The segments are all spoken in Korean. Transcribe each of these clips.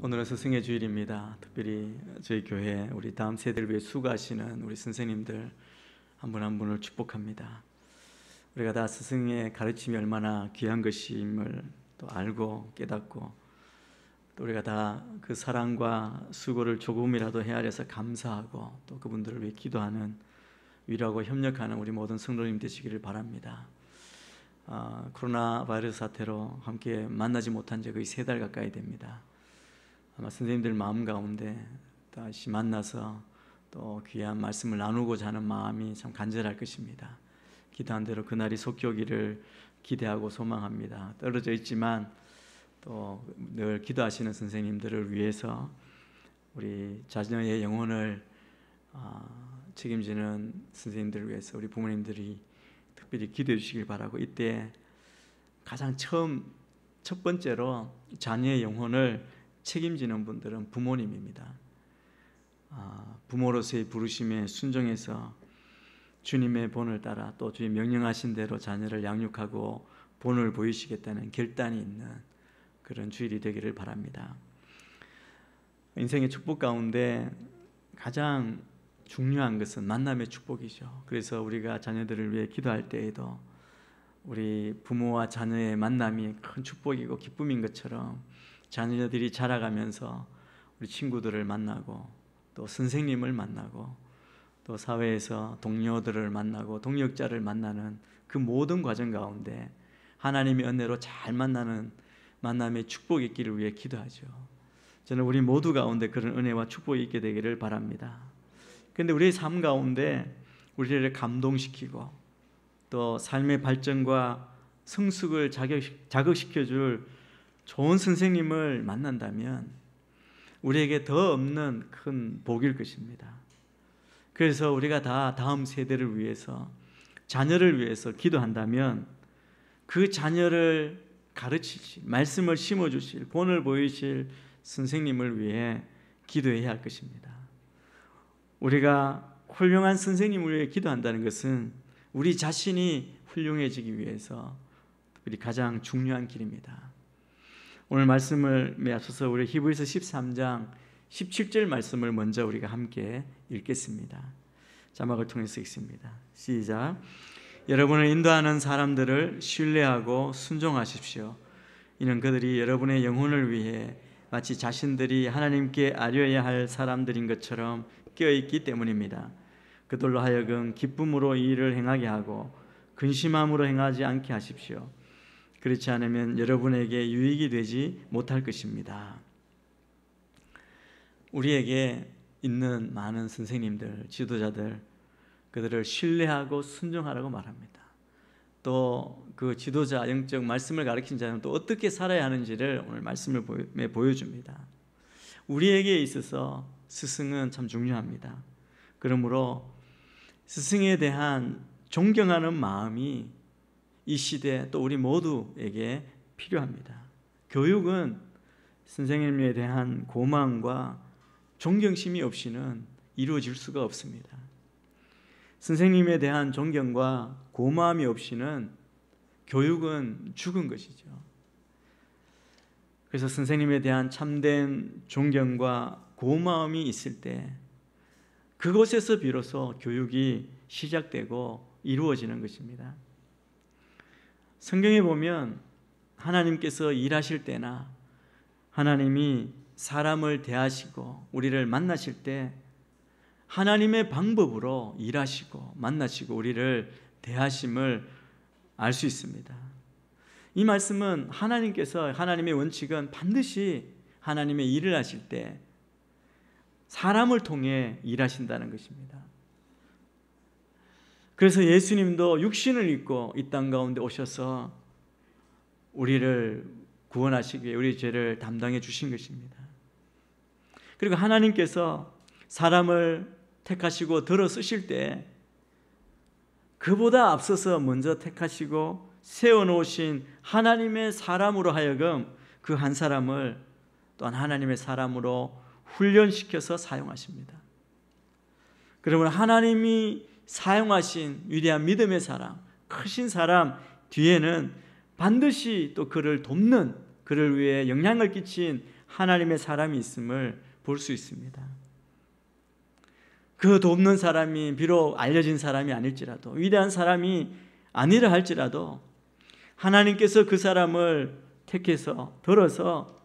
오늘은 스승의 주일입니다. 특별히 저희 교회 우리 다음 세대를 위해 수고하시는 우리 선생님들 한 분 한 분을 축복합니다. 우리가 다 스승의 가르침이 얼마나 귀한 것임을 또 알고 깨닫고, 또 우리가 다 그 사랑과 수고를 조금이라도 헤아려서 감사하고 또 그분들을 위해 기도하는, 위로하고 협력하는 우리 모든 성도님 되시기를 바랍니다. 코로나 바이러스 사태로 함께 만나지 못한 지 거의 3달 가까이 됩니다. 아마 선생님들 마음 가운데 다시 만나서 또 귀한 말씀을 나누고자 하는 마음이 참 간절할 것입니다. 기도한 대로 그날이 속히 오기를 기대하고 소망합니다. 떨어져 있지만 또 늘 기도하시는 선생님들을 위해서 우리 자녀의 영혼을 책임지는 선생님들을 위해서 우리 부모님들이 특별히 기도해 주시길 바라고, 이때 가장 첫 번째로 자녀의 영혼을 책임지는 분들은 부모님입니다. 부모로서의 부르심에 순종해서 주님의 본을 따라 또 주님 명령하신 대로 자녀를 양육하고 본을 보이시겠다는 결단이 있는 그런 주일이 되기를 바랍니다. 인생의 축복 가운데 가장 중요한 것은 만남의 축복이죠. 그래서 우리가 자녀들을 위해 기도할 때에도 우리 부모와 자녀의 만남이 큰 축복이고 기쁨인 것처럼 자녀들이 자라가면서 우리 친구들을 만나고 또 선생님을 만나고 또 사회에서 동료들을 만나고 동역자를 만나는 그 모든 과정 가운데 하나님의 은혜로 잘 만나는 만남의 축복이 있기를 위해 기도하죠. 저는 우리 모두 가운데 그런 은혜와 축복이 있게 되기를 바랍니다. 그런데 우리의 삶 가운데 우리를 감동시키고 또 삶의 발전과 성숙을 자극시켜줄 좋은 선생님을 만난다면 우리에게 더 없는 큰 복일 것입니다. 그래서 우리가 다 다음 세대를 위해서, 자녀를 위해서 기도한다면 그 자녀를 가르치실, 말씀을 심어주실, 본을 보이실 선생님을 위해 기도해야 할 것입니다. 우리가 훌륭한 선생님을 위해 기도한다는 것은 우리 자신이 훌륭해지기 위해서 특별히 가장 중요한 길입니다. 오늘 말씀을 앞서서 우리 히브리서 13장 17절 말씀을 먼저 우리가 함께 읽겠습니다. 자막을 통해서 읽습니다. 시작. 여러분을 인도하는 사람들을 신뢰하고 순종하십시오. 이는 그들이 여러분의 영혼을 위해 마치 자신들이 하나님께 아뢰어야 할 사람들인 것처럼 깨어있기 때문입니다. 그들로 하여금 기쁨으로 이 일을 행하게 하고 근심함으로 행하지 않게 하십시오. 그렇지 않으면 여러분에게 유익이 되지 못할 것입니다. 우리에게 있는 많은 선생님들, 지도자들, 그들을 신뢰하고 순종하라고 말합니다. 또 그 지도자, 영적 말씀을 가르친 자는 또 어떻게 살아야 하는지를 오늘 말씀을 보여줍니다. 우리에게 있어서 스승은 참 중요합니다. 그러므로 스승에 대한 존경하는 마음이 이 시대 또 우리 모두에게 필요합니다. 교육은 선생님에 대한 고마움과 존경심이 없이는 이루어질 수가 없습니다. 선생님에 대한 존경과 고마움이 없이는 교육은 죽은 것이죠. 그래서 선생님에 대한 참된 존경과 고마움이 있을 때 그곳에서 비로소 교육이 시작되고 이루어지는 것입니다. 성경에 보면 하나님께서 일하실 때나 하나님이 사람을 대하시고 우리를 만나실 때 하나님의 방법으로 일하시고 만나시고 우리를 대하심을 알 수 있습니다. 이 말씀은 하나님의 원칙은 반드시 하나님의 일을 하실 때 사람을 통해 일하신다는 것입니다. 그래서 예수님도 육신을 입고 이 땅 가운데 오셔서 우리를 구원하시기 위해 우리 죄를 담당해 주신 것입니다. 그리고 하나님께서 사람을 택하시고 들어 쓰실 때 그보다 앞서서 먼저 택하시고 세워놓으신 하나님의 사람으로 하여금 그 한 사람을 또한 하나님의 사람으로 훈련시켜서 사용하십니다. 그러면 하나님이 사용하신 위대한 믿음의 사람, 크신 사람 뒤에는 반드시 또 그를 돕는, 그를 위해 영향을 끼친 하나님의 사람이 있음을 볼 수 있습니다. 그 돕는 사람이 비록 알려진 사람이 아닐지라도, 위대한 사람이 아니라 할지라도 하나님께서 그 사람을 택해서 들어서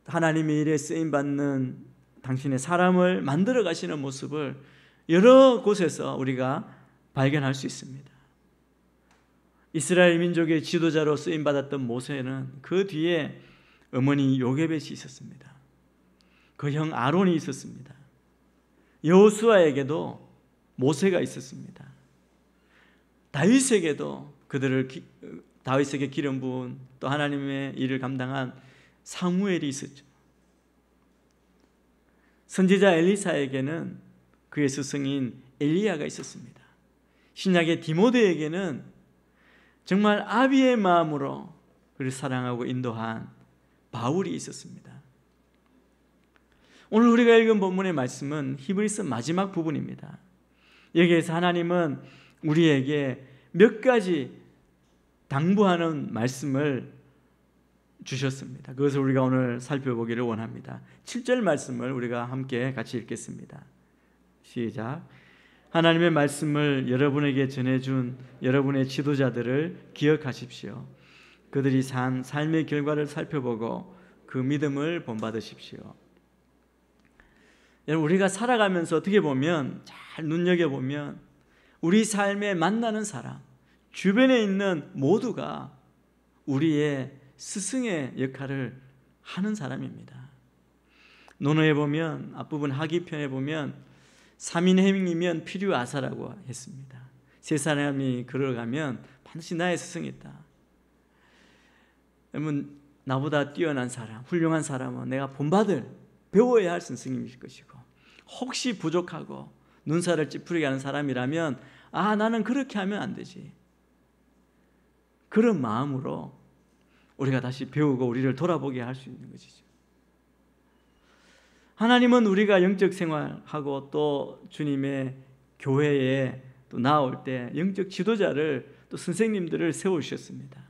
하나님의 일에 쓰임받는 당신의 사람을 만들어 가시는 모습을 여러 곳에서 우리가 발견할 수 있습니다. 이스라엘 민족의 지도자로 쓰임받았던 모세는 그 뒤에 어머니 요게벳이 있었습니다. 그 형 아론이 있었습니다. 여호수아에게도 모세가 있었습니다. 다윗에게도 다윗에게 기름 부은 또 하나님의 일을 감당한 사무엘이 있었죠. 선지자 엘리사에게는 그의 스승인 엘리야가 있었습니다. 신약의 디모데에게는 정말 아비의 마음으로 그를 사랑하고 인도한 바울이 있었습니다. 오늘 우리가 읽은 본문의 말씀은 히브리서 마지막 부분입니다. 여기에서 하나님은 우리에게 몇 가지 당부하는 말씀을 주셨습니다. 그것을 우리가 오늘 살펴보기를 원합니다. 7절 말씀을 우리가 함께 같이 읽겠습니다. 시작. 하나님의 말씀을 여러분에게 전해준 여러분의 지도자들을 기억하십시오. 그들이 산 삶의 결과를 살펴보고 그 믿음을 본받으십시오. 여러분, 우리가 살아가면서 어떻게 보면, 잘 눈여겨보면 우리 삶에 만나는 사람, 주변에 있는 모두가 우리의 스승의 역할을 하는 사람입니다. 논어에 보면, 앞부분 하기편에 보면 3인행이면 필요아사라고 했습니다. 세 사람이 걸어가면 반드시 나의 스승이 있다. 여러분, 나보다 뛰어난 사람, 훌륭한 사람은 내가 본받을, 배워야 할 스승님이실 것이고, 혹시 부족하고 눈살을 찌푸리게 하는 사람이라면 나는 그렇게 하면 안 되지, 그런 마음으로 우리가 다시 배우고 우리를 돌아보게 할 수 있는 것이죠. 하나님은 우리가 영적 생활하고 또 주님의 교회에 또 나올 때 영적 지도자를, 또 선생님들을 세우셨습니다.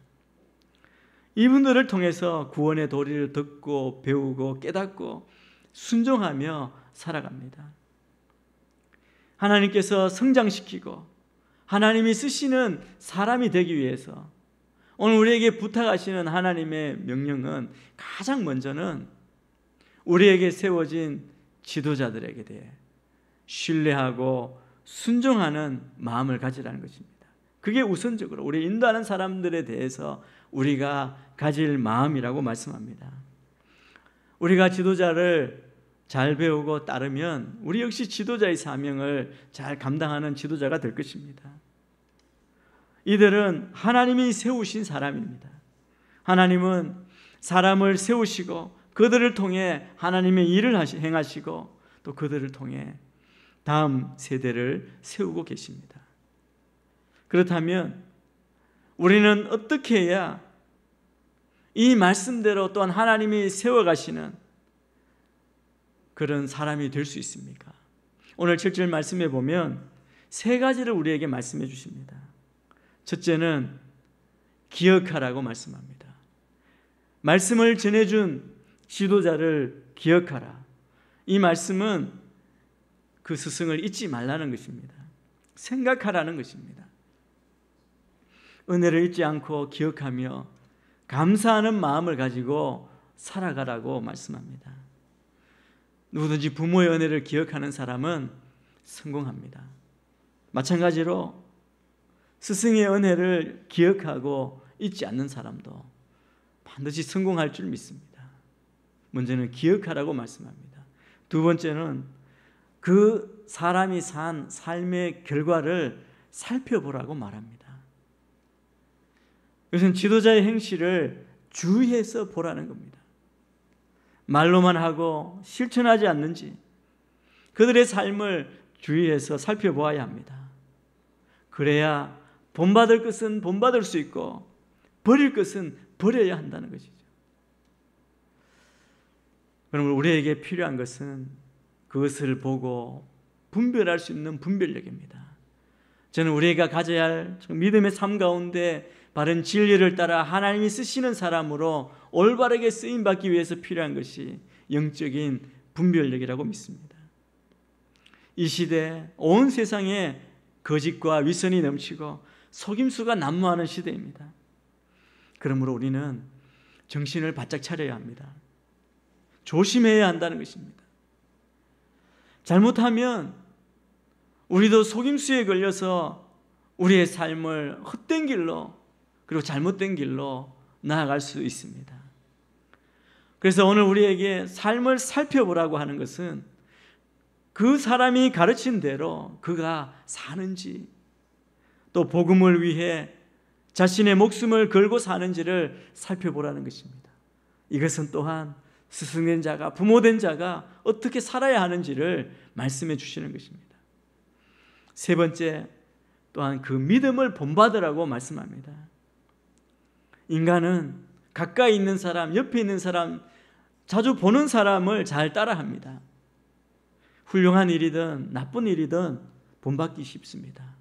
이분들을 통해서 구원의 도리를 듣고 배우고 깨닫고 순종하며 살아갑니다. 하나님께서 성장시키고 하나님이 쓰시는 사람이 되기 위해서 오늘 우리에게 부탁하시는 하나님의 명령은 가장 먼저는 우리에게 세워진 지도자들에게 대해 신뢰하고 순종하는 마음을 가지라는 것입니다. 그게 우선적으로 우리 인도하는 사람들에 대해서 우리가 가질 마음이라고 말씀합니다. 우리가 지도자를 잘 배우고 따르면 우리 역시 지도자의 사명을 잘 감당하는 지도자가 될 것입니다. 이들은 하나님이 세우신 사람입니다. 하나님은 사람을 세우시고 그들을 통해 하나님의 일을 행하시고 또 그들을 통해 다음 세대를 세우고 계십니다. 그렇다면 우리는 어떻게 해야 이 말씀대로 또한 하나님이 세워가시는 그런 사람이 될 수 있습니까? 오늘 7절 말씀에 보면 세 가지를 우리에게 말씀해 주십니다. 첫째는 기억하라고 말씀합니다. 말씀을 전해준 지도자를 기억하라. 이 말씀은 그 스승을 잊지 말라는 것입니다. 생각하라는 것입니다. 은혜를 잊지 않고 기억하며 감사하는 마음을 가지고 살아가라고 말씀합니다. 누구든지 부모의 은혜를 기억하는 사람은 성공합니다. 마찬가지로 스승의 은혜를 기억하고 잊지 않는 사람도 반드시 성공할 줄 믿습니다. 먼저는 기억하라고 말씀합니다. 두 번째는 그 사람이 산 삶의 결과를 살펴보라고 말합니다. 이것은 지도자의 행실을 주의해서 보라는 겁니다. 말로만 하고 실천하지 않는지 그들의 삶을 주의해서 살펴보아야 합니다. 그래야 본받을 것은 본받을 수 있고 버릴 것은 버려야 한다는 것이죠. 그러면 우리에게 필요한 것은 그것을 보고 분별할 수 있는 분별력입니다. 저는 우리가 가져야 할 믿음의 삶 가운데 바른 진리를 따라 하나님이 쓰시는 사람으로 올바르게 쓰임받기 위해서 필요한 것이 영적인 분별력이라고 믿습니다. 이 시대 온 세상에 거짓과 위선이 넘치고 속임수가 난무하는 시대입니다. 그러므로 우리는 정신을 바짝 차려야 합니다. 조심해야 한다는 것입니다. 잘못하면 우리도 속임수에 걸려서 우리의 삶을 헛된 길로 그리고 잘못된 길로 나아갈 수 있습니다. 그래서 오늘 우리에게 삶을 살펴보라고 하는 것은 그 사람이 가르친 대로 그가 사는지, 또 복음을 위해 자신의 목숨을 걸고 사는지를 살펴보라는 것입니다. 이것은 또한 스승된 자가, 부모된 자가 어떻게 살아야 하는지를 말씀해 주시는 것입니다. 세 번째, 또한 그 믿음을 본받으라고 말씀합니다. 인간은 가까이 있는 사람, 옆에 있는 사람, 자주 보는 사람을 잘 따라합니다. 훌륭한 일이든 나쁜 일이든 본받기 쉽습니다.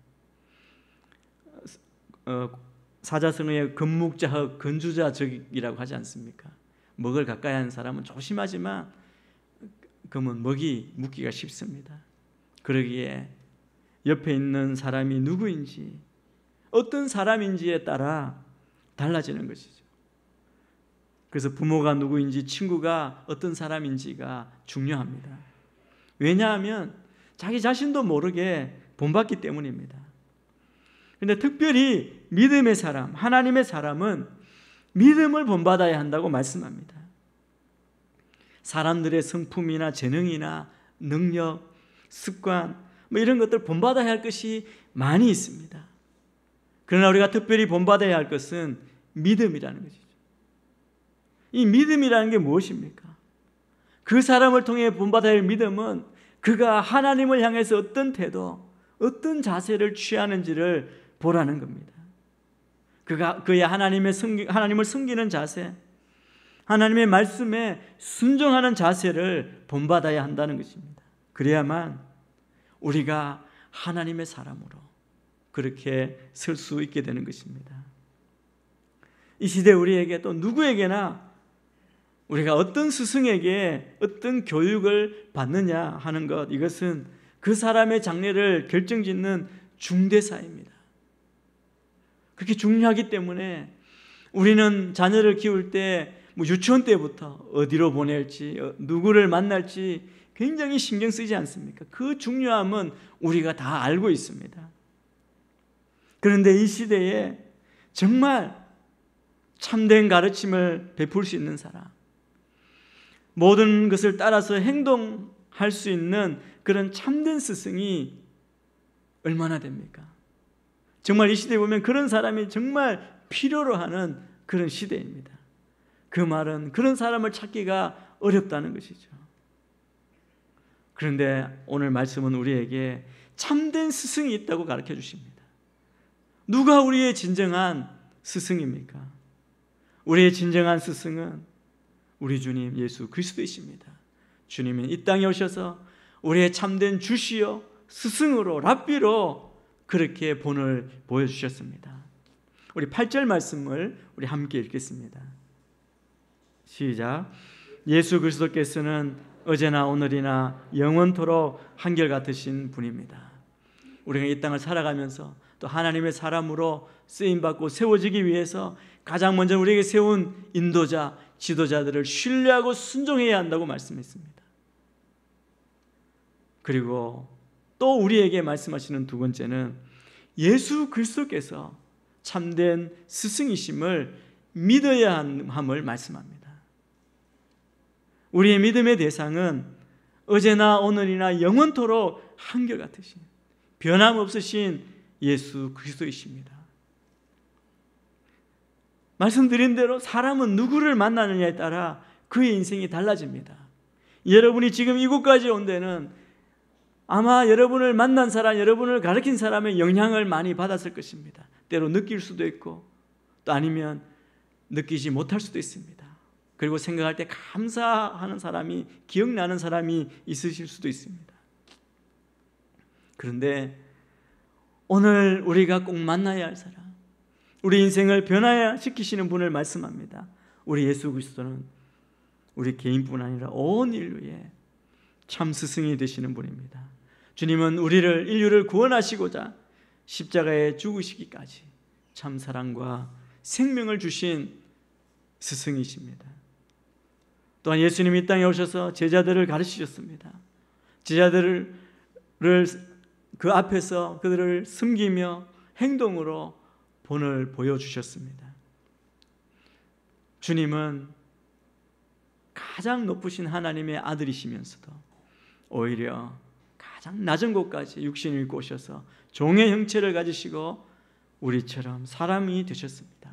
사자성어에 건묵자흑, 건주자적이라고 하지 않습니까? 먹을 가까이 하는 사람은 조심하지만 그러면 먹이 묻기가 쉽습니다. 그러기에 옆에 있는 사람이 누구인지, 어떤 사람인지에 따라 달라지는 것이죠. 그래서 부모가 누구인지, 친구가 어떤 사람인지가 중요합니다. 왜냐하면 자기 자신도 모르게 본받기 때문입니다. 그런데 특별히 믿음의 사람, 하나님의 사람은 믿음을 본받아야 한다고 말씀합니다. 사람들의 성품이나 재능이나 능력, 습관 이런 것들 본받아야 할 것이 많이 있습니다. 그러나 우리가 특별히 본받아야 할 것은 믿음이라는 것이죠. 이 믿음이라는 게 무엇입니까? 그 사람을 통해 본받아야 할 믿음은 그가 하나님을 향해서 어떤 태도, 어떤 자세를 취하는지를 보라는 겁니다. 그의 하나님을 섬기는 자세, 하나님의 말씀에 순종하는 자세를 본받아야 한다는 것입니다. 그래야만 우리가 하나님의 사람으로 그렇게 설 수 있게 되는 것입니다. 이 시대 우리에게 또 누구에게나 우리가 어떤 스승에게 어떤 교육을 받느냐 하는 것, 이것은 그 사람의 장래를 결정짓는 중대사입니다. 그렇게 중요하기 때문에 우리는 자녀를 키울 때 유치원 때부터 어디로 보낼지, 누구를 만날지 굉장히 신경 쓰지 않습니까? 그 중요함은 우리가 다 알고 있습니다. 그런데 이 시대에 정말 참된 가르침을 베풀 수 있는 사람, 모든 것을 따라서 행동할 수 있는 그런 참된 스승이 얼마나 됩니까? 정말 이 시대에 보면 그런 사람이 정말 필요로 하는 그런 시대입니다. 그 말은 그런 사람을 찾기가 어렵다는 것이죠. 그런데 오늘 말씀은 우리에게 참된 스승이 있다고 가르쳐 주십니다. 누가 우리의 진정한 스승입니까? 우리의 진정한 스승은 우리 주님 예수 그리스도이십니다. 주님은 이 땅에 오셔서 우리의 참된 주시요 스승으로, 랍비로 그렇게 본을 보여주셨습니다. 우리 8절 말씀을 우리 함께 읽겠습니다. 시작. 예수 그리스도께서는 어제나 오늘이나 영원토록 한결같으신 분입니다. 우리가 이 땅을 살아가면서 또 하나님의 사람으로 쓰임받고 세워지기 위해서 가장 먼저 우리에게 세운 인도자, 지도자들을 신뢰하고 순종해야 한다고 말씀했습니다. 그리고 또 우리에게 말씀하시는 두 번째는 예수 그리스도께서 참된 스승이심을 믿어야 함을 말씀합니다. 우리의 믿음의 대상은 어제나 오늘이나 영원토록 한결같으신 변함없으신 예수 그리스도이십니다. 말씀드린 대로 사람은 누구를 만나느냐에 따라 그의 인생이 달라집니다. 여러분이 지금 이곳까지 온 데는 아마 여러분을 만난 사람, 여러분을 가르친 사람의 영향을 많이 받았을 것입니다. 때로 느낄 수도 있고 또 아니면 느끼지 못할 수도 있습니다. 그리고 생각할 때 감사하는 사람이, 기억나는 사람이 있으실 수도 있습니다. 그런데 오늘 우리가 꼭 만나야 할 사람, 우리 인생을 변화시키시는 분을 말씀합니다. 우리 예수 그리스도는 우리 개인뿐 아니라 온 인류의 참 스승이 되시는 분입니다. 주님은 인류를 구원하시고자 십자가에 죽으시기까지 참 사랑과 생명을 주신 스승이십니다. 또한 예수님이 이 땅에 오셔서 제자들을 가르치셨습니다. 제자들을 그 앞에서 그들을 섬기며 행동으로 본을 보여주셨습니다. 주님은 가장 높으신 하나님의 아들이시면서도 오히려 가장 낮은 곳까지 육신을 입고 오셔서 종의 형체를 가지시고 우리처럼 사람이 되셨습니다.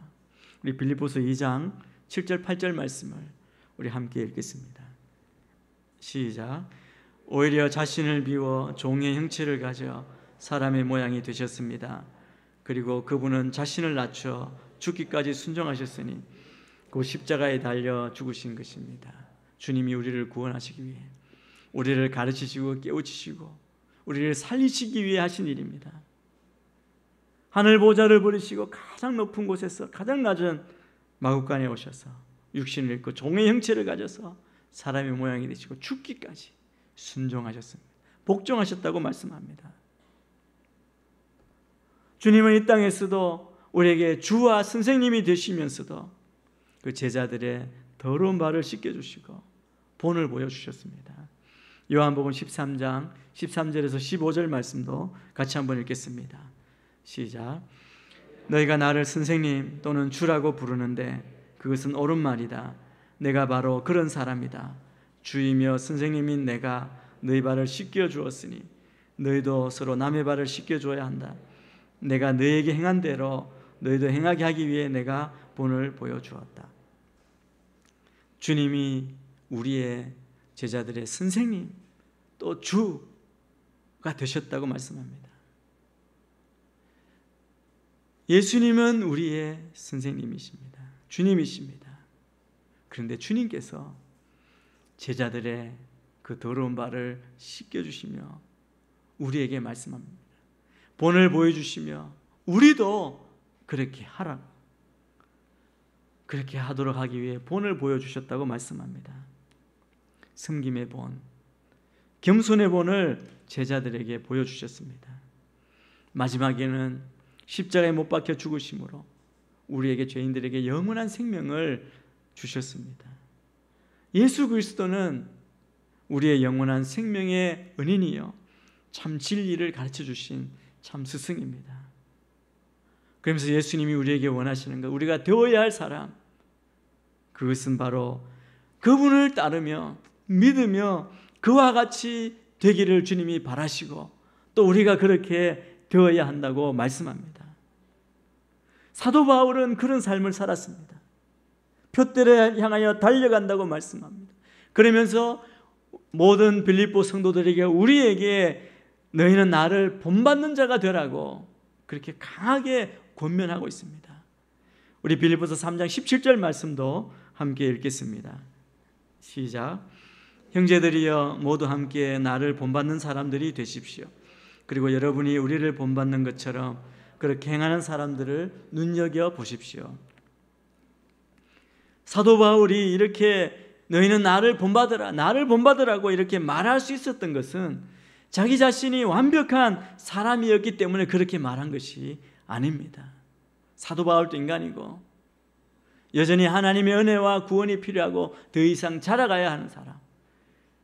우리 빌립보서 2장 7절 8절 말씀을 우리 함께 읽겠습니다. 시작. 오히려 자신을 비워 종의 형체를 가져 사람의 모양이 되셨습니다. 그리고 그분은 자신을 낮춰 죽기까지 순종하셨으니 그 십자가에 달려 죽으신 것입니다. 주님이 우리를 구원하시기 위해, 우리를 가르치시고 깨우치시고 우리를 살리시기 위해 하신 일입니다. 하늘 보좌를 버리시고 가장 높은 곳에서 가장 낮은 마구간에 오셔서 육신을 입고 종의 형체를 가져서 사람의 모양이 되시고 죽기까지 순종하셨습니다. 복종하셨다고 말씀합니다. 주님은 이 땅에서도 우리에게 주와 선생님이 되시면서도 그 제자들의 더러운 발을 씻겨주시고 본을 보여주셨습니다. 요한복음 13장 13절에서 15절 말씀도 같이 한번 읽겠습니다. 시작. 너희가 나를 선생님 또는 주라고 부르는데 그것은 옳은 말이다. 내가 바로 그런 사람이다. 주이며 선생님인 내가 너희 발을 씻겨 주었으니 너희도 서로 남의 발을 씻겨 줘야 한다. 내가 너희에게 행한 대로 너희도 행하게 하기 위해 내가 본을 보여주었다. 주님이 우리의 제자들의 선생님 또 주가 되셨다고 말씀합니다. 예수님은 우리의 선생님이십니다. 주님이십니다. 그런데 주님께서 제자들의 그 더러운 발을 씻겨주시며 우리에게 말씀합니다. 본을 보여주시며 우리도 그렇게 하라고, 그렇게 하도록 하기 위해 본을 보여주셨다고 말씀합니다. 섬김의 본, 겸손의 본을 제자들에게 보여주셨습니다. 마지막에는 십자가에 못 박혀 죽으심으로 우리에게 죄인들에게 영원한 생명을 주셨습니다. 예수 그리스도는 우리의 영원한 생명의 은인이요 참 진리를 가르쳐 주신 참 스승입니다. 그러면서 예수님이 우리에게 원하시는 것, 우리가 되어야 할 사람, 그것은 바로 그분을 따르며 믿으며 그와 같이 되기를 주님이 바라시고 또 우리가 그렇게 되어야 한다고 말씀합니다. 사도 바울은 그런 삶을 살았습니다. 표대를 향하여 달려간다고 말씀합니다. 그러면서 모든 빌립보 성도들에게 우리에게 너희는 나를 본받는 자가 되라고 그렇게 강하게 권면하고 있습니다. 우리 빌립보서 3장 17절 말씀도 함께 읽겠습니다. 시작. 형제들이여 모두 함께 나를 본받는 사람들이 되십시오. 그리고 여러분이 우리를 본받는 것처럼 그렇게 행하는 사람들을 눈여겨보십시오. 사도 바울이 이렇게 너희는 나를 본받으라고 이렇게 말할 수 있었던 것은 자기 자신이 완벽한 사람이었기 때문에 그렇게 말한 것이 아닙니다. 사도 바울도 인간이고 여전히 하나님의 은혜와 구원이 필요하고 더 이상 자라가야 하는 사람,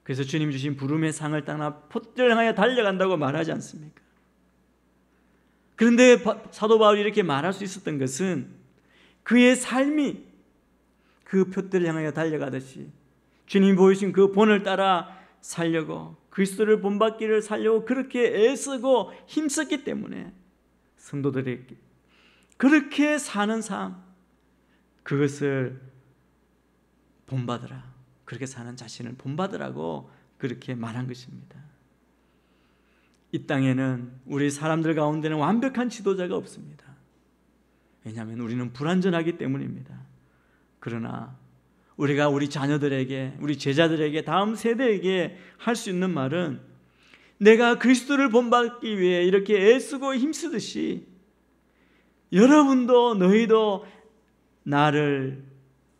그래서 주님 주신 부름의 상을 따라 포대를 향하여 달려간다고 말하지 않습니까? 그런데 사도 바울이 이렇게 말할 수 있었던 것은 그의 삶이 그 표대를 향하여 달려가듯이 주님이 보여주신 그 본을 따라 살려고, 그리스도를 본받기를 살려고 그렇게 애쓰고 힘썼기 때문에 성도들에게 그렇게 사는 삶, 그것을 본받으라, 그렇게 사는 자신을 본받으라고 그렇게 말한 것입니다. 이 땅에는 우리 사람들 가운데는 완벽한 지도자가 없습니다. 왜냐하면 우리는 불완전하기 때문입니다. 그러나 우리가 우리 자녀들에게, 우리 제자들에게, 다음 세대에게 할 수 있는 말은 내가 그리스도를 본받기 위해 이렇게 애쓰고 힘쓰듯이 여러분도 너희도 나를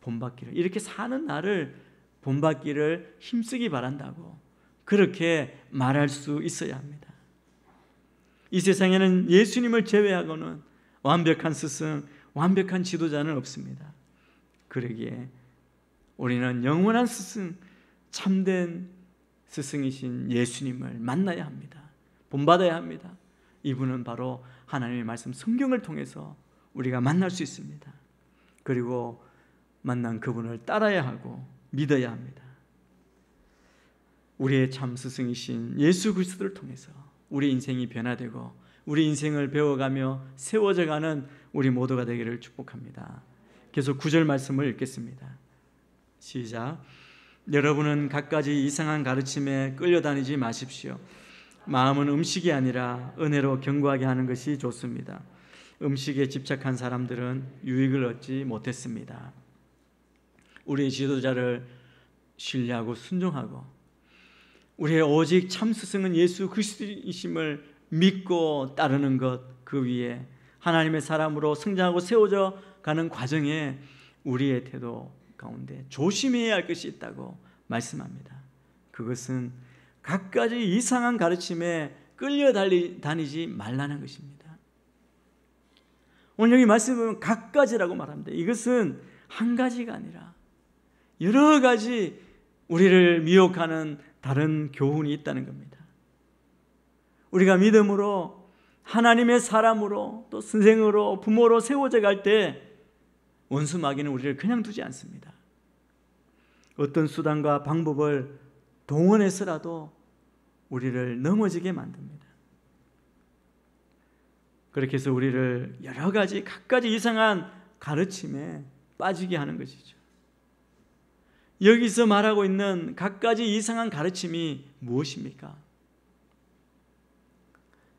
본받기를, 이렇게 사는 나를 본받기를 힘쓰기 바란다고 그렇게 말할 수 있어야 합니다. 이 세상에는 예수님을 제외하고는 완벽한 스승, 완벽한 지도자는 없습니다. 그러기에 우리는 영원한 스승, 참된 스승이신 예수님을 만나야 합니다. 본받아야 합니다. 이분은 바로 하나님의 말씀 성경을 통해서 우리가 만날 수 있습니다. 그리고 만난 그분을 따라야 하고 믿어야 합니다. 우리의 참 스승이신 예수 그리스도를 통해서 우리 인생이 변화되고 우리 인생을 배워가며 세워져가는 우리 모두가 되기를 축복합니다. 계속 9절 말씀을 읽겠습니다. 시작. 여러분은 갖가지 이상한 가르침에 끌려다니지 마십시오. 마음은 음식이 아니라 은혜로 견고하게 하는 것이 좋습니다. 음식에 집착한 사람들은 유익을 얻지 못했습니다. 우리의 지도자를 신뢰하고 순종하고 우리의 오직 참 스승은 예수 그리스도이심을 믿고 따르는 것, 그 위에 하나님의 사람으로 성장하고 세워져 가는 과정에 우리의 태도 가운데 조심해야 할 것이 있다고 말씀합니다. 그것은 갖가지 이상한 가르침에 끌려다니지 말라는 것입니다. 오늘 여기 말씀을 보면 갖가지라고 말합니다. 이것은 한 가지가 아니라 여러 가지 우리를 미혹하는 다른 교훈이 있다는 겁니다. 우리가 믿음으로 하나님의 사람으로 또 선생으로 부모로 세워져 갈 때 원수 마귀는 우리를 그냥 두지 않습니다. 어떤 수단과 방법을 동원해서라도 우리를 넘어지게 만듭니다. 그렇게 해서 우리를 여러 가지 갖가지 이상한 가르침에 빠지게 하는 것이죠. 여기서 말하고 있는 갖가지 이상한 가르침이 무엇입니까?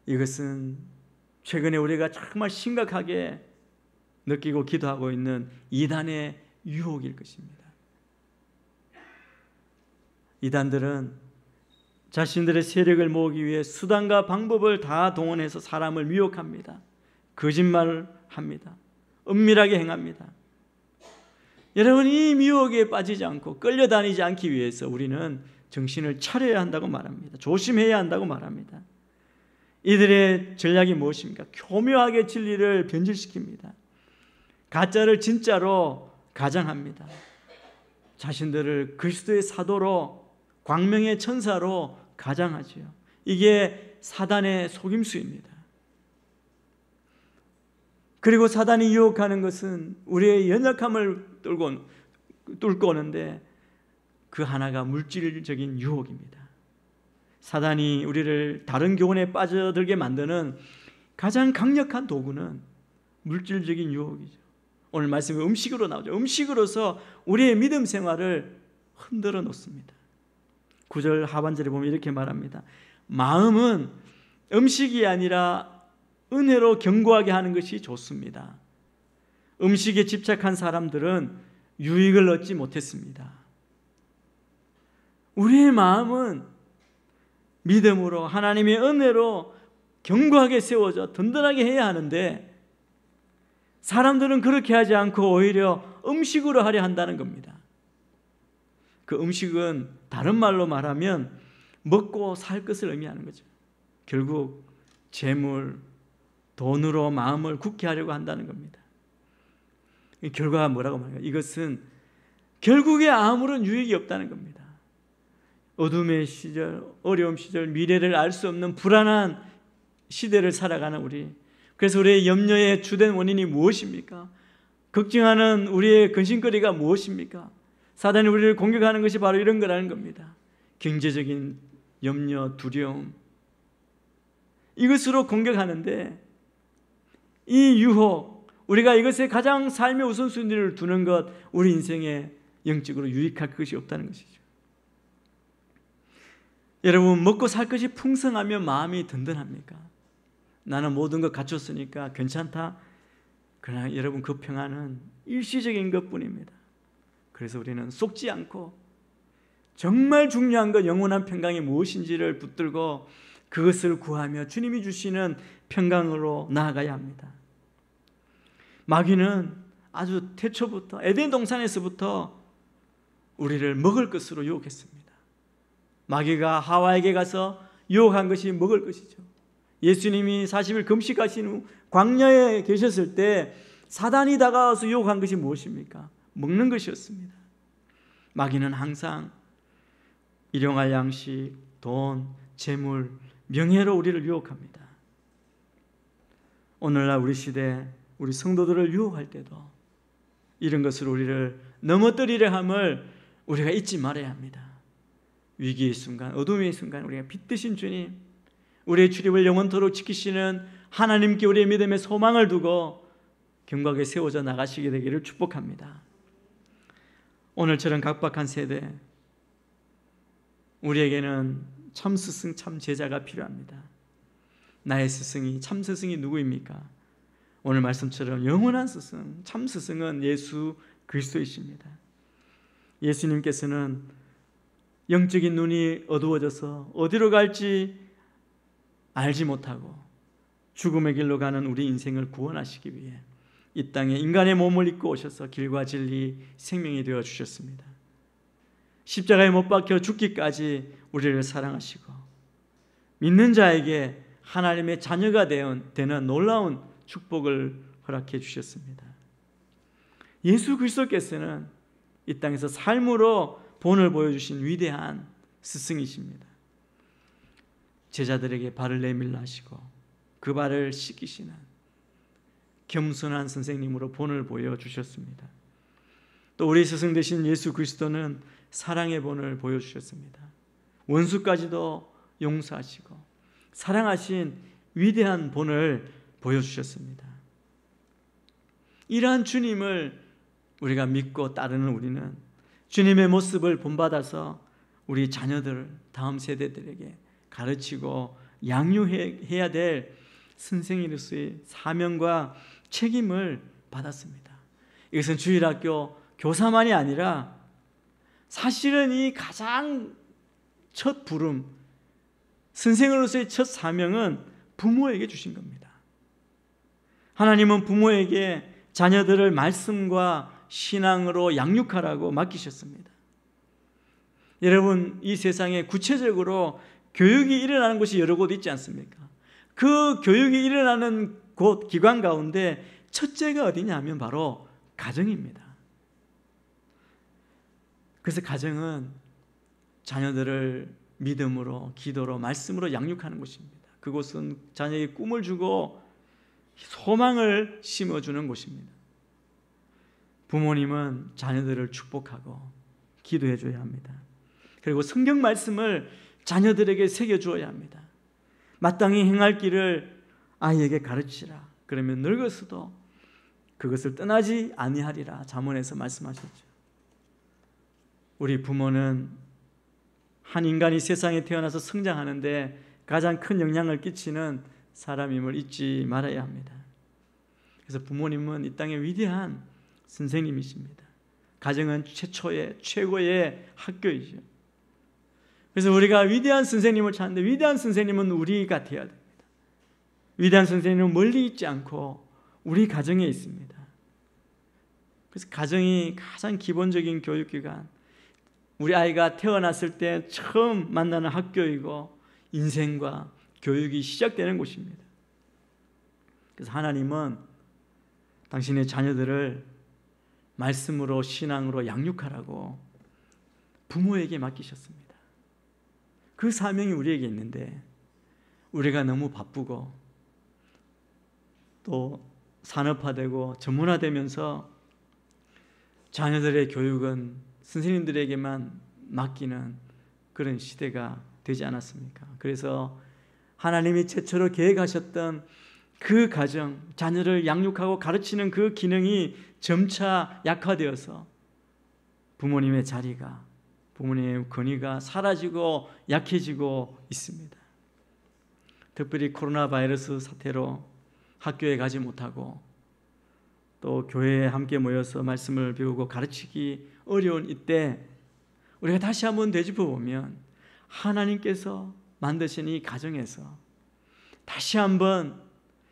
이것은 최근에 우리가 정말 심각하게 느끼고 기도하고 있는 이단의 유혹일 것입니다. 이단들은 자신들의 세력을 모으기 위해 수단과 방법을 다 동원해서 사람을 미혹합니다. 거짓말을 합니다. 은밀하게 행합니다. 여러분, 이 미혹에 빠지지 않고 끌려다니지 않기 위해서 우리는 정신을 차려야 한다고 말합니다. 조심해야 한다고 말합니다. 이들의 전략이 무엇입니까? 교묘하게 진리를 변질시킵니다. 가짜를 진짜로 가장합니다. 자신들을 그리스도의 사도로, 광명의 천사로 가장하지요. 이게 사단의 속임수입니다. 그리고 사단이 유혹하는 것은 우리의 연약함을 뚫고 오는데 그 하나가 물질적인 유혹입니다. 사단이 우리를 다른 교훈에 빠져들게 만드는 가장 강력한 도구는 물질적인 유혹이죠. 오늘 말씀이 음식으로 나오죠. 음식으로서 우리의 믿음 생활을 흔들어 놓습니다. 9절 하반절에 보면 이렇게 말합니다. 마음은 음식이 아니라 은혜로 견고하게 하는 것이 좋습니다. 음식에 집착한 사람들은 유익을 얻지 못했습니다. 우리의 마음은 믿음으로 하나님의 은혜로 견고하게 세워져 든든하게 해야 하는데 사람들은 그렇게 하지 않고 오히려 음식으로 하려 한다는 겁니다. 그 음식은 다른 말로 말하면 먹고 살 것을 의미하는 거죠. 결국 재물, 돈으로 마음을 굳게 하려고 한다는 겁니다. 이 결과가 뭐라고 말할까요? 이것은 결국에 아무런 유익이 없다는 겁니다. 어둠의 시절, 어려움 시절, 미래를 알 수 없는 불안한 시대를 살아가는 우리. 그래서 우리의 염려의 주된 원인이 무엇입니까? 걱정하는 우리의 근심거리가 무엇입니까? 사단이 우리를 공격하는 것이 바로 이런 거라는 겁니다. 경제적인 염려, 두려움, 이것으로 공격하는데 이 유혹, 우리가 이것에 가장 삶의 우선순위를 두는 것, 우리 인생에 영적으로 유익할 것이 없다는 것이죠. 여러분, 먹고 살 것이 풍성하면 마음이 든든합니까? 나는 모든 것 갖췄으니까 괜찮다. 그러나 여러분, 그 평안은 일시적인 것뿐입니다. 그래서 우리는 속지 않고 정말 중요한 것, 영원한 평강이 무엇인지를 붙들고 그것을 구하며 주님이 주시는 평강으로 나아가야 합니다. 마귀는 아주 태초부터 에덴 동산에서부터 우리를 먹을 것으로 유혹했습니다. 마귀가 하와에게 가서 유혹한 것이 먹을 것이죠. 예수님이 40일 금식하신 후 광야에 계셨을 때 사단이 다가와서 유혹한 것이 무엇입니까? 먹는 것이었습니다. 마귀는 항상 일용할 양식, 돈, 재물, 명예로 우리를 유혹합니다. 오늘날 우리 시대 우리 성도들을 유혹할 때도 이런 것으로 우리를 넘어뜨리려 함을 우리가 잊지 말아야 합니다. 위기의 순간, 어둠의 순간 우리가 빛드신 주님, 우리의 출입을 영원토록 지키시는 하나님께 우리의 믿음의 소망을 두고 경박에 세워져 나가시게 되기를 축복합니다. 오늘처럼 각박한 세대, 우리에게는 참 스승, 참 제자가 필요합니다. 나의 스승이, 참 스승이 누구입니까? 오늘 말씀처럼 영원한 스승, 참 스승은 예수 그리스도이십니다. 예수님께서는 영적인 눈이 어두워져서 어디로 갈지 알지 못하고 죽음의 길로 가는 우리 인생을 구원하시기 위해 이 땅에 인간의 몸을 입고 오셔서 길과 진리, 생명이 되어 주셨습니다. 십자가에 못 박혀 죽기까지 우리를 사랑하시고 믿는 자에게 하나님의 자녀가 되는 놀라운 축복을 허락해 주셨습니다. 예수 그리스도께서는 이 땅에서 삶으로 본을 보여주신 위대한 스승이십니다. 제자들에게 발을 내밀라 하시고 그 발을 씻기시는 겸손한 선생님으로 본을 보여주셨습니다. 또 우리 스승 되신 예수 그리스도는 사랑의 본을 보여주셨습니다. 원수까지도 용서하시고 사랑하신 위대한 본을 보여주셨습니다. 이러한 주님을 우리가 믿고 따르는 우리는 주님의 모습을 본받아서 우리 자녀들, 다음 세대들에게 가르치고 양육해야 될 선생님으로서의 사명과 책임을 받았습니다. 이것은 주일학교 교사만이 아니라 사실은 이 가장 첫 부름, 선생으로서의 첫 사명은 부모에게 주신 겁니다. 하나님은 부모에게 자녀들을 말씀과 신앙으로 양육하라고 맡기셨습니다. 여러분, 이 세상에 구체적으로 교육이 일어나는 곳이 여러 곳 있지 않습니까? 그 교육이 일어나는 곳, 기관 가운데 첫째가 어디냐 하면 바로 가정입니다. 그래서 가정은 자녀들을 믿음으로, 기도로, 말씀으로 양육하는 곳입니다. 그곳은 자녀에게 꿈을 주고 소망을 심어주는 곳입니다. 부모님은 자녀들을 축복하고 기도해 줘야 합니다. 그리고 성경 말씀을 자녀들에게 새겨주어야 합니다. 마땅히 행할 길을 아이에게 가르치라. 그러면 늙어서도 그것을 떠나지 아니하리라. 잠언에서 말씀하셨죠. 우리 부모는 한 인간이 세상에 태어나서 성장하는데 가장 큰 영향을 끼치는 사람임을 잊지 말아야 합니다. 그래서 부모님은 이 땅의 위대한 선생님이십니다. 가정은 최고의 학교이죠. 그래서 우리가 위대한 선생님을 찾는데 위대한 선생님은 우리가 되어야 됩니다. 위대한 선생님은 멀리 있지 않고 우리 가정에 있습니다. 그래서 가정이 가장 기본적인 교육기관, 우리 아이가 태어났을 때 처음 만나는 학교이고 인생과 교육이 시작되는 곳입니다. 그래서 하나님은 당신의 자녀들을 말씀으로 신앙으로 양육하라고 부모에게 맡기셨습니다. 그 사명이 우리에게 있는데 우리가 너무 바쁘고 또 산업화되고 전문화되면서 자녀들의 교육은 선생님들에게만 맡기는 그런 시대가 되지 않았습니까? 그래서 하나님이 최초로 계획하셨던 그 가정, 자녀를 양육하고 가르치는 그 기능이 점차 약화되어서 부모님의 자리가, 부모님의 권위가 사라지고 약해지고 있습니다. 특별히 코로나 바이러스 사태로 학교에 가지 못하고 또 교회에 함께 모여서 말씀을 배우고 가르치기 어려운 이때 우리가 다시 한번 되짚어 보면 하나님께서 만드신 이 가정에서 다시 한번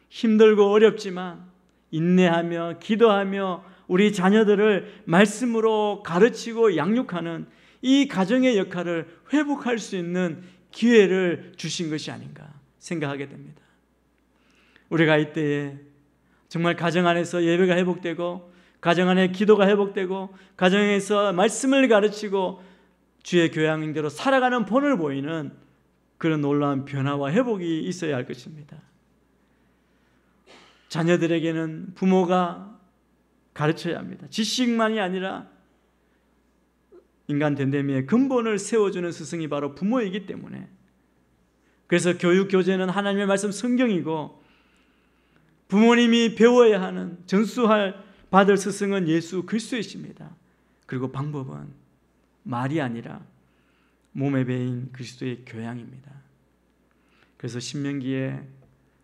힘들고 어렵지만 인내하며 기도하며 우리 자녀들을 말씀으로 가르치고 양육하는 이 가정의 역할을 회복할 수 있는 기회를 주신 것이 아닌가 생각하게 됩니다. 우리가 이때에 정말 가정 안에서 예배가 회복되고 가정 안에 기도가 회복되고 가정에서 말씀을 가르치고 주의 교양대로 살아가는 본을 보이는 그런 놀라운 변화와 회복이 있어야 할 것입니다. 자녀들에게는 부모가 가르쳐야 합니다. 지식만이 아니라 인간 됨됨이의 근본을 세워주는 스승이 바로 부모이기 때문에, 그래서 교육 교재는 하나님의 말씀 성경이고 부모님이 배워야 하는 전수할 받을 스승은 예수 그리스도이십니다. 그리고 방법은 말이 아니라 몸에 배인 그리스도의 교양입니다. 그래서 신명기에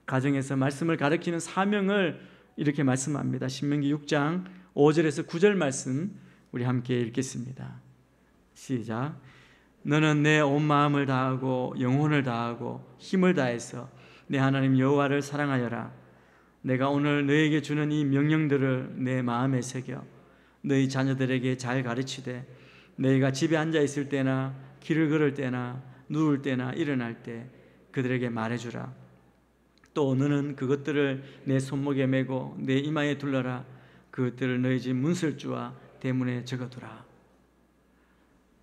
가정에서 말씀을 가르치는 사명을 이렇게 말씀합니다. 신명기 6장 5절에서 9절 말씀 우리 함께 읽겠습니다. 시작. 너는 내 온 마음을 다하고 영혼을 다하고 힘을 다해서 내 하나님 여호와를 사랑하여라. 내가 오늘 너에게 주는 이 명령들을 내 마음에 새겨 너희 자녀들에게 잘 가르치되 너희가 집에 앉아 있을 때나 길을 걸을 때나 누울 때나 일어날 때 그들에게 말해주라. 또 너는 그것들을 내 손목에 메고 내 이마에 둘러라. 그것들을 너희 집 문설주와 대문에 적어두라.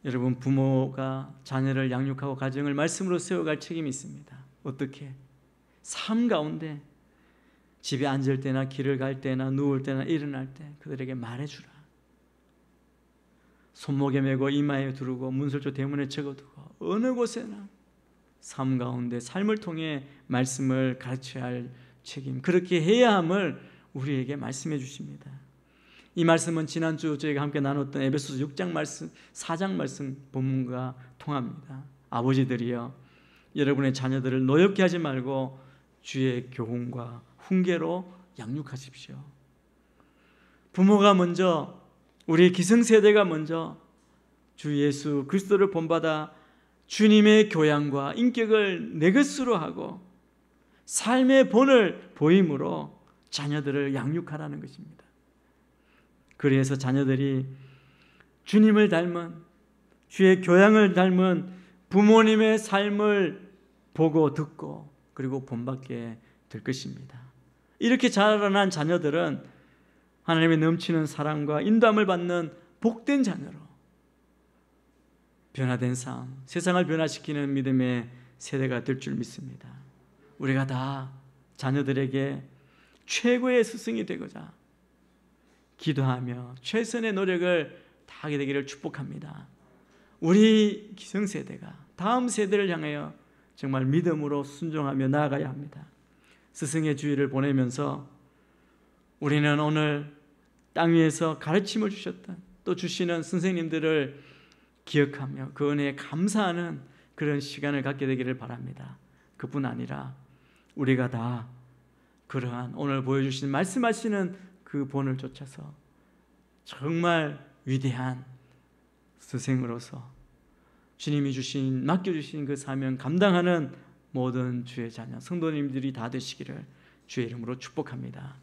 여러분, 부모가 자녀를 양육하고 가정을 말씀으로 세워갈 책임이 있습니다. 어떻게? 삶 가운데 집에 앉을 때나 길을 갈 때나 누울 때나 일어날 때 그들에게 말해주라. 손목에 메고 이마에 두르고 문설주 대문에 적어두고 어느 곳에나 삶 가운데 삶을 통해 말씀을 가르쳐야 할 책임, 그렇게 해야 함을 우리에게 말씀해 주십니다. 이 말씀은 지난주 저희가 함께 나눴던 에베소서 6장 말씀, 4장 말씀 본문과 통합니다. 아버지들이여, 여러분의 자녀들을 노엽게 하지 말고 주의 교훈과 훈계로 양육하십시오. 부모가 먼저, 우리 기성세대가 먼저 주 예수 그리스도를 본받아 주님의 교양과 인격을 내 것으로 하고 삶의 본을 보임으로 자녀들을 양육하라는 것입니다. 그래서 자녀들이 주님을 닮은, 주의 교양을 닮은 부모님의 삶을 보고 듣고 그리고 본받게 될 것입니다. 이렇게 자라난 자녀들은 하나님의 넘치는 사랑과 인도함을 받는 복된 자녀로 변화된 삶, 세상을 변화시키는 믿음의 세대가 될 줄 믿습니다. 우리가 다 자녀들에게 최고의 스승이 되고자 기도하며 최선의 노력을 다하게 되기를 축복합니다. 우리 기성세대가 다음 세대를 향하여 정말 믿음으로 순종하며 나아가야 합니다. 스승의 주의를 보내면서 우리는 오늘 땅 위에서 가르침을 주셨던, 또 주시는 선생님들을 기억하며 그 은혜에 감사하는 그런 시간을 갖게 되기를 바랍니다. 그뿐 아니라 우리가 다 그러한 오늘 보여주신 말씀하시는 그 본을 쫓아서 정말 위대한 스승으로서 주님이 주신, 맡겨주신 그 사명 감당하는 모든 주의 자녀 성도님들이 다 되시기를 주의 이름으로 축복합니다.